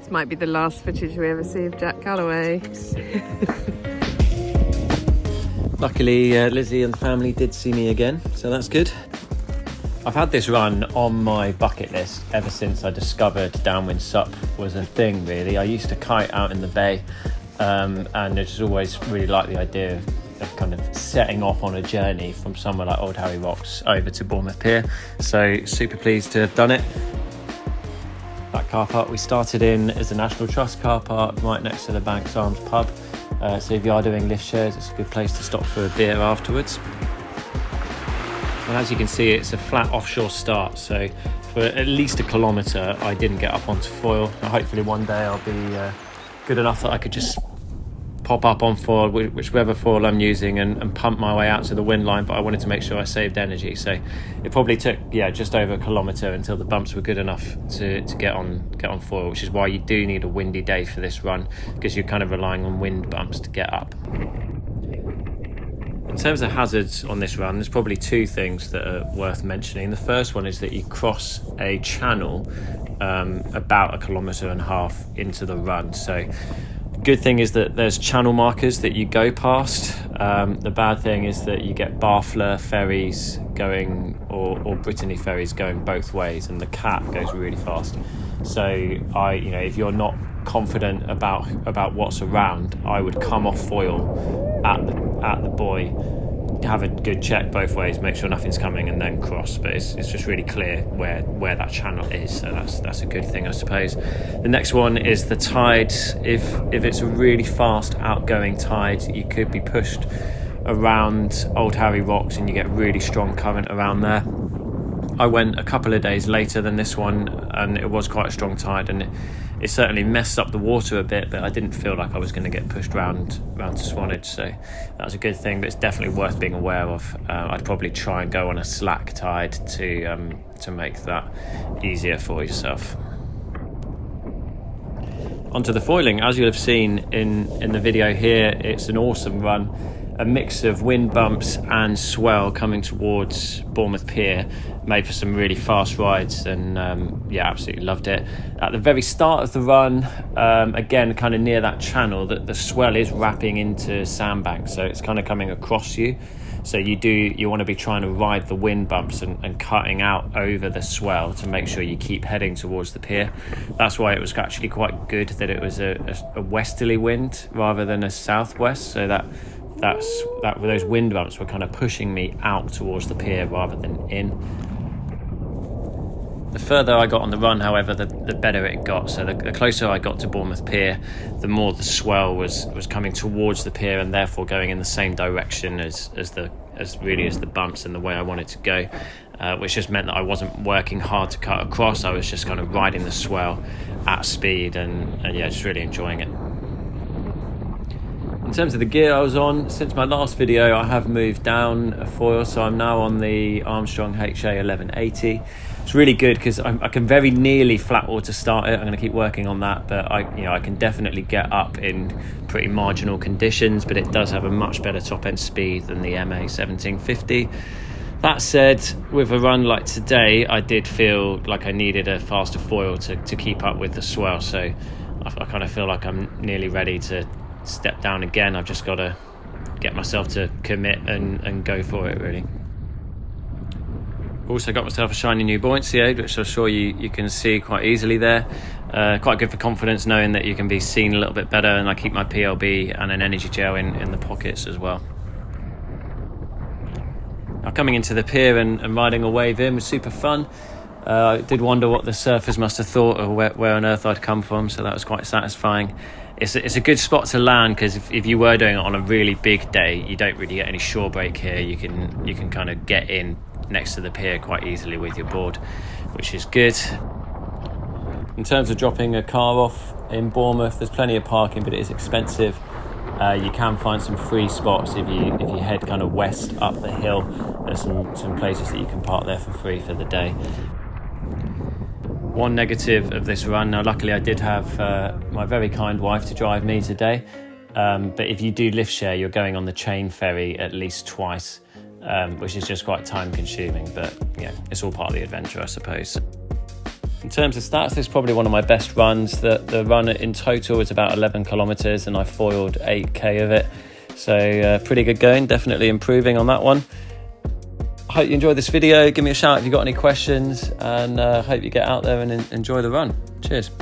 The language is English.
This might be the last footage we ever see of Jack Galloway. Luckily, Lizzie and the family did see me again, so that's good. I've had this run on my bucket list ever since I discovered Downwind SUP was a thing, really. I used to kite out in the bay, and I just always really liked the idea of kind of setting off on a journey from somewhere like Old Harry Rocks over to Bournemouth Pier. So super pleased to have done it. That car park we started in is the National Trust car park right next to the Banks Arms pub. So if you are doing lift shares, it's a good place to stop for a beer afterwards. And as you can see, it's a flat offshore start, so for at least a kilometre I didn't get up onto foil. Now, hopefully one day I'll be good enough that I could just pop up on foil, whichever foil I'm using, and pump my way out to the wind line, but I wanted to make sure I saved energy. So it probably took just over a kilometre until the bumps were good enough to get on foil, which is why you do need a windy day for this run, because you're kind of relying on wind bumps to get up. In terms of hazards on this run, there's probably two things that are worth mentioning. The first one is that you cross a channel about 1.5 kilometres into the run. So good thing is that there's channel markers that you go past. The bad thing is that you get Barfleur ferries going or Brittany ferries going both ways, and the cat goes really fast. So if you're not confident about what's around, I would come off foil at the buoy, have a good check both ways, make sure nothing's coming, and then cross. But it's just really clear where that channel is, so that's a good thing, I suppose. The next one is the tide. If it's a really fast outgoing tide, you could be pushed around Old Harry Rocks and you get really strong current around there. I went a couple of days later than this one, and it was quite a strong tide, and it certainly messed up the water a bit, but I didn't feel like I was going to get pushed round to Swanage, so that was a good thing. But it's definitely worth being aware of. I'd probably try and go on a slack tide to make that easier for yourself. Onto the foiling. As you'll have seen in the video here, it's an awesome run. A mix of wind bumps and swell coming towards Bournemouth Pier made for some really fast rides, and absolutely loved it. At the very start of the run, again kind of near that channel, the swell is wrapping into sandbanks, so it's kind of coming across you. So you want to be trying to ride the wind bumps and cutting out over the swell to make sure you keep heading towards the pier. That's why it was actually quite good that it was a westerly wind rather than a southwest, so that those wind bumps were kind of pushing me out towards the pier rather than in. The further I got on the run, however, the better it got. So the closer I got to Bournemouth Pier, the more the swell was coming towards the pier, and therefore going in the same direction as the bumps and the way I wanted to go, which just meant that I wasn't working hard to cut across. I was just kind of riding the swell at speed and just really enjoying it. In terms of the gear I was on, since my last video I have moved down a foil, so I'm now on the Armstrong HA 1180. It's really good because I can very nearly flat water start it. I'm going to keep working on that, but I can definitely get up in pretty marginal conditions, but it does have a much better top end speed than the MA 1750. That said, with a run like today, I did feel like I needed a faster foil to keep up with the swell, so I kind of feel like I'm nearly ready to step down again. I've just got to get myself to commit and go for it, really. Also got myself a shiny new buoyancy aid, which I'm sure you can see quite easily there. Quite good for confidence, knowing that you can be seen a little bit better, and I keep my PLB and an energy gel in the pockets as well. Now, coming into the pier and riding a wave in was super fun. I did wonder what the surfers must have thought, or where on earth I'd come from, so that was quite satisfying. It's a good spot to land, because if you were doing it on a really big day, you don't really get any shore break here. You can kind of get in next to the pier quite easily with your board, which is good. In terms of dropping a car off in Bournemouth, there's plenty of parking, but it is expensive. You can find some free spots if you head kind of west up the hill. There's some places that you can park there for free for the day. One negative of this run, now luckily I did have my very kind wife to drive me today, but if you do lift share, you're going on the chain ferry at least twice, which is just quite time consuming, but yeah, it's all part of the adventure, I suppose. In terms of stats, this is probably one of my best runs. The run in total is about 11 kilometers and I foiled 8k of it. So pretty good going, definitely improving on that one. I hope you enjoyed this video. Give me a shout if you've got any questions, and hope you get out there and enjoy the run. Cheers.